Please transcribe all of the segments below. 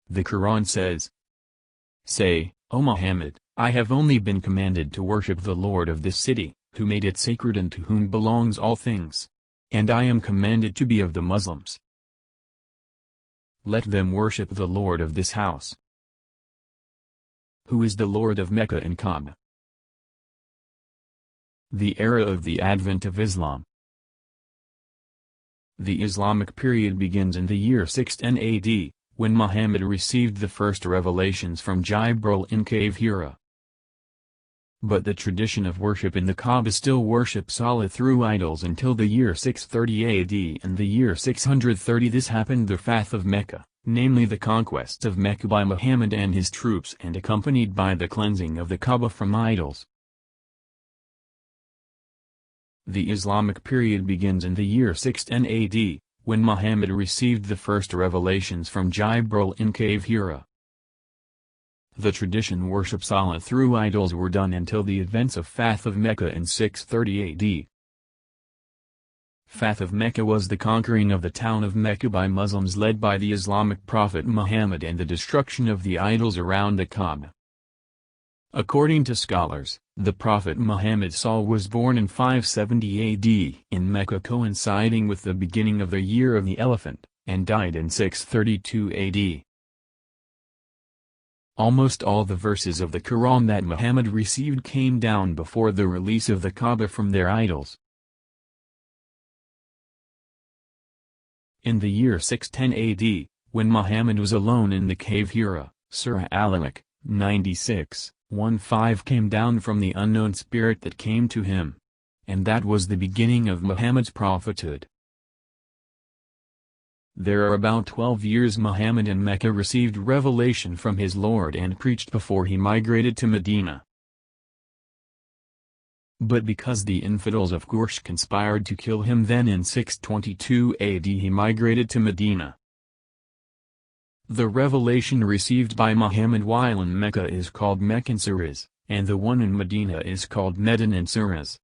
The Quran says, "Say, O Muhammad, I have only been commanded to worship the Lord of this city, who made it sacred and to whom belongs all things. And I am commanded to be of the Muslims. Let them worship the Lord of this house." Who is the Lord of Mecca and Kaaba? The era of the advent of Islam. The Islamic period begins in the year 610 AD, when Muhammad received the first revelations from Jibril in Cave Hira. But the tradition of worship in the Kaaba still worships Allah through idols until the year 630 AD. In the year 630 this happened the Fath of Mecca, namely the conquest of Mecca by Muhammad and his troops and accompanied by the cleansing of the Kaaba from idols. The Islamic period begins in the year 610 AD, when Muhammad received the first revelations from Jibril in Cave Hira. The tradition worships Allah through idols were done until the events of Fath of Mecca in 630 AD. Fath of Mecca was the conquering of the town of Mecca by Muslims led by the Islamic prophet Muhammad and the destruction of the idols around the Kaaba. According to scholars, the prophet Muhammad was born in 570 AD in Mecca coinciding with the beginning of the year of the elephant, and died in 632 AD. Almost all the verses of the Quran that Muhammad received came down before the release of the Kaaba from their idols. In the year 610 AD, when Muhammad was alone in the cave Hira, Surah Al-Alaq, 96:15 came down from the unknown spirit that came to him. And that was the beginning of Muhammad's prophethood. There are about 12 years Muhammad in Mecca received revelation from his Lord and preached before he migrated to Medina. But because the infidels of Quraysh conspired to kill him then in 622 AD he migrated to Medina. The revelation received by Muhammad while in Mecca is called Meccan surahs, and the one in Medina is called Medinan surahs.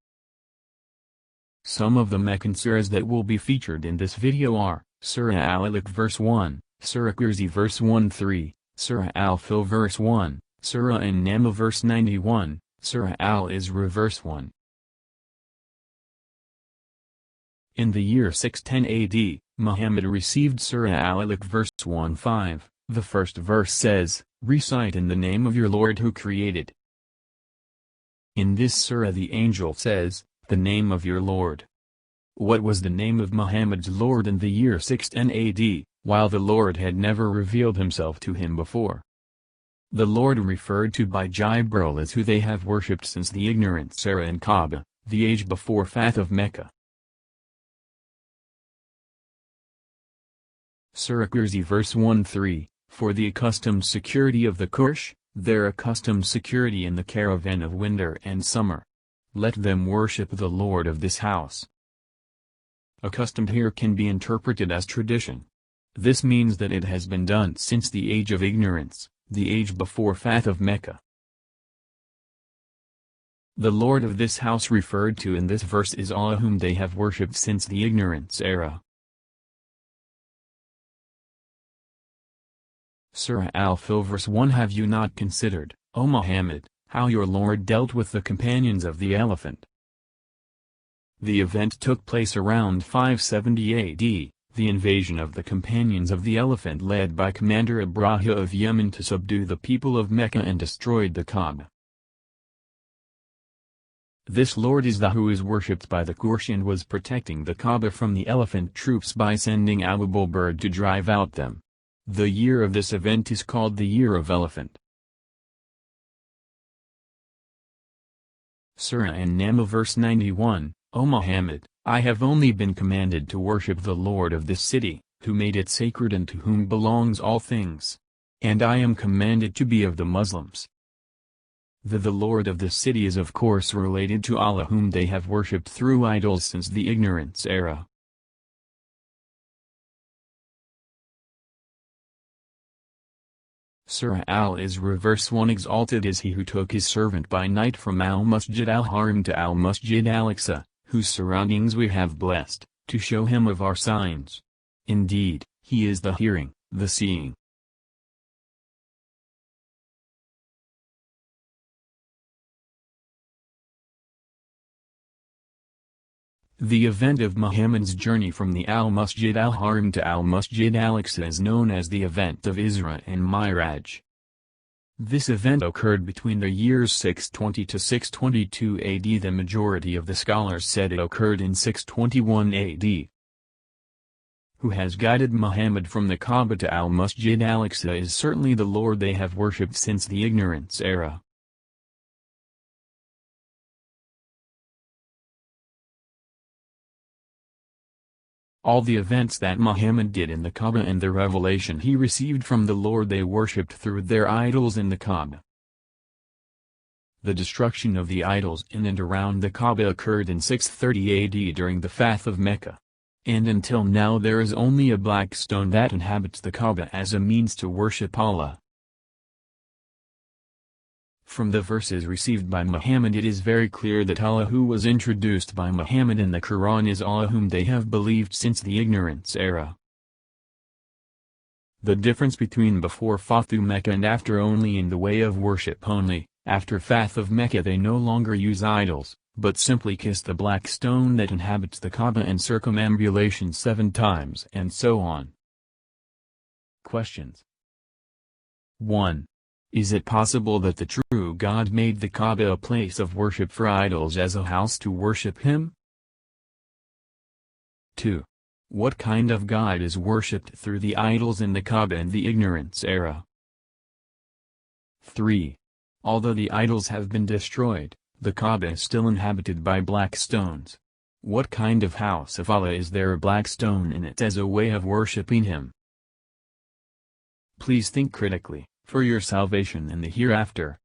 Some of the Meccan surahs that will be featured in this video are Surah Al-Alaq verse 1, Surah Kursi verse 1-3, Surah Al-Fil verse 1, Surah An-Naml verse 91, Surah Al-Isra verse 1. In the year 610 AD, Muhammad received Surah Al-Alaq verse 1-5. The first verse says, "Recite in the name of your Lord who created." In this surah the angel says, "The name of your Lord." What was the name of Muhammad's Lord in the year 610 AD, while the Lord had never revealed himself to him before? The Lord referred to by Jibril is who they have worshipped since the ignorance era in Kaaba, the age before Fath of Mecca. Surah Kursi verse 1-3, for the accustomed security of the Quraysh, their accustomed security in the caravan of winter and summer. Let them worship the Lord of this house. Accustomed here can be interpreted as tradition. This means that it has been done since the age of ignorance, the age before Fath of Mecca. The Lord of this house referred to in this verse is Allah whom they have worshipped since the ignorance era. Surah Al-Fil verse 1 Have you not considered, O Muhammad, how your Lord dealt with the companions of the elephant? The event took place around 570 AD, the invasion of the companions of the elephant led by Commander Abraha of Yemen to subdue the people of Mecca and destroyed the Kaaba. This Lord is the who is worshipped by the Quraysh and was protecting the Kaaba from the elephant troops by sending Abu Bakr to drive out them. The year of this event is called the Year of Elephant. Surah An-Naml verse 91, O Muhammad, I have only been commanded to worship the Lord of this city, who made it sacred and to whom belongs all things. And I am commanded to be of the Muslims. The Lord of this city is of course related to Allah whom they have worshipped through idols since the ignorance era. Surah Al-Isra verse 1 Exalted is he who took his servant by night from Al-Masjid al-Haram to Al-Masjid al-Aqsa, whose surroundings we have blessed, to show him of our signs. Indeed, he is the hearing, the seeing. The event of Muhammad's journey from the Al-Masjid al-Haram to Al-Masjid al-Aqsa is known as the event of Isra and Miraj. This event occurred between the years 620 to 622 AD. The majority of the scholars said it occurred in 621 AD. Who has guided Muhammad from the Kaaba to Al-Masjid al-Aqsa is certainly the Lord they have worshipped since the ignorance era. All the events that Muhammad did in the Kaaba and the revelation he received from the Lord they worshipped through their idols in the Kaaba. The destruction of the idols in and around the Kaaba occurred in 630 AD during the Fath of Mecca. And until now there is only a black stone that inhabits the Kaaba as a means to worship Allah. From the verses received by Muhammad it is very clear that Allah who was introduced by Muhammad in the Quran is Allah whom they have believed since the ignorance era. The difference between before Fathu Mecca and after only in the way of worship only. After Fath of Mecca they no longer use idols, but simply kiss the black stone that inhabits the Kaaba and circumambulation 7 times and so on. Questions. 1. Is it possible that the true God made the Kaaba a place of worship for idols as a house to worship him? 2. What kind of God is worshipped through the idols in the Kaaba in the ignorance era? 3. Although the idols have been destroyed, the Kaaba is still inhabited by black stones. What kind of house of Allah is there a black stone in it as a way of worshipping him? Please think critically, for your salvation in the hereafter.